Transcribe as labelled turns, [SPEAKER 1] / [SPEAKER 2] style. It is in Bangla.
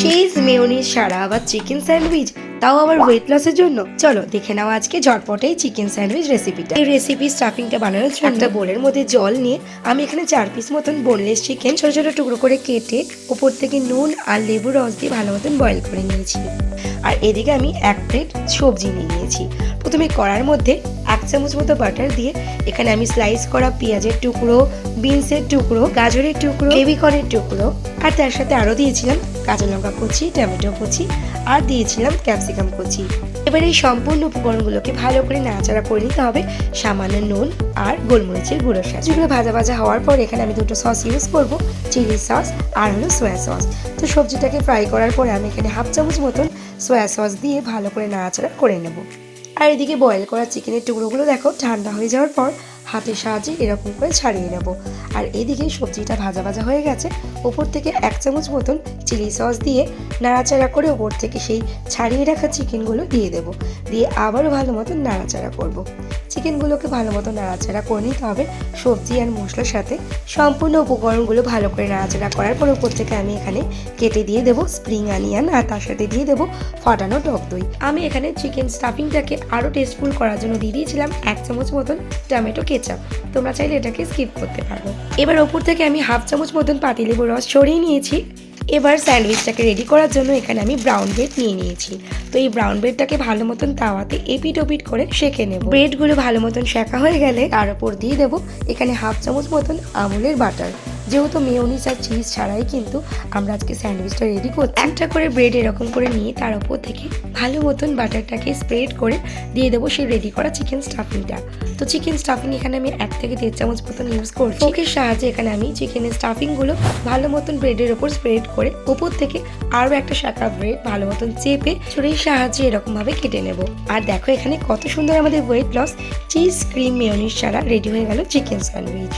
[SPEAKER 1] চিজ মেয়োনিজ ছাড়া আবার চিকেন স্যান্ডউইচ, তাও আবার ওয়েট লসের জন্য। চলো দেখে নাও আজকে ঝটপটেই চিকেন স্যান্ডউইচ রেসিপিটা। এই রেসিপি স্টাফিংটা বানানোর জন্য একটা বোলের মধ্যে জল নিয়ে আমি এখানে 4 পিস মতন বোনলেস চিকেন ছোট ছোট টুকরো করে কেটে উপর থেকে নুন আর লেবুর রস দিয়ে ভালো মতন বয়েল করে নিয়েছি। আর এদিকে আমি 1 প্লেট সবজি নিয়ে নিয়েছি। প্রথমে কড়ার মধ্যে 1 চামচ মতো বাটার দিয়ে এখানে আমি স্লাইস করা পেঁয়াজের টুকরো, বিনসের টুকরো, গাজরের টুকরো, বেবি কর্নের টুকরো আর তার সাথে আরও দিয়েছিলাম কাঁচা লঙ্কা কুচি, টমেটো কুচি আর দিয়েছিলাম ক্যাপসিকাম কুচি। এবার এই সম্পূর্ণ উপকরণগুলোকে ভালো করে নাড়াচাড়া করে নিতে হবে সামান্য নুন আর গোলমরিচের গুঁড়োর সাথে। যেগুলো ভাজা ভাজা হওয়ার পর এখানে আমি 2টো সস ইউজ করবো, চিলি সস আর হলো সোয়া সস। তো সবজিটাকে ফ্রাই করার পরে আমি এখানে 1/2 চামচ মতন সোয়া সস দিয়ে ভালো করে নাড়াচাড়া করে নেব। আর এদিকে বয়েল করা চিকেনের টুকরোগুলো দেখো ঠান্ডা হয়ে যাওয়ার পর হাতের সাহায্যে এরকম করে ছাড়িয়ে নেব। আর এদিকে সবজিটা ভাজা ভাজা হয়ে গেছে, ওপর থেকে 1 চামচ মতন চিলি সস দিয়ে নাড়াচাড়া করে ওপর থেকে সেই ছাড়িয়ে রাখা চিকেনগুলো দিয়ে দেব। দিয়ে আবারও ভালো মতন নাড়াচাড়া করব। চিকেনগুলোকে ভালো মতো নাড়াচাড়া করে নিতে হবে সবজি আর মশলার সাথে। সম্পূর্ণ উপকরণগুলো ভালো করে নাড়াচাড়া করার পর ওপর থেকে আমি এখানে কেটে দিয়ে দেবো স্প্রিং অনিয়ন আর তার সাথে দিয়ে দেবো ফাটানো টক দই। আমি এখানে চিকেন স্টাফিংটাকে আরও টেস্টফুল করার জন্য দিয়ে দিয়েছিলাম 1 চামচ মতন টমেটো কেচাপ। তোমরা চাইলে এটাকে স্কিপ করতে পারো। এবার ওপর থেকে আমি 1/2 চামচ মতন পাতিলেবুর রস ছড়িয়ে নিয়েছি। এবার স্যান্ডউইচটাকে রেডি করার জন্য এখানে আমি ব্রাউন ব্রেড নিয়ে নিয়েছি। তো এই ব্রাউন ব্রেডটাকে ভালো মতন তাওয়াতে এপিট ওপিট করে সেঁকে নেব। ব্রেডগুলো ভালো মতন সেঁকা হয়ে গেলে তার উপর দিয়ে দেবো এখানে 1/2 চামচ মতন আমুলের বাটার। যেহেতু মেয়োনিজ আর চিজ ছাড়াই কিন্তু আমরা আজকে স্যান্ডউইচটা রেডি করছি। একটা করে ব্রেড এরকম করে নিয়ে তার উপর থেকে ভালো মতন বাটারটাকে স্প্রেড করে দিয়ে দেবো সেই রেডি করা চিকেন স্টাফিংটা। তো চিকেন স্টাফিং এখানে আমি 1 থেকে 1.5 চামচ মতন ইউজ করছি। ফোকের সাহায্যে এখানে আমি চিকেনের স্টাফিংগুলো ভালো মতন ব্রেডের ওপর স্প্রেড করে উপর থেকে আরও একটা শাঁকা ব্রেড ভালো মতন চেপে ছুরির সাহায্যে এরকম ভাবে কেটে নেব। আর দেখো এখানে কত সুন্দর আমাদের weight loss cheese cream mayonnaise ছাড়া রেডি হয়ে গেল চিকেন স্যান্ডউইচ।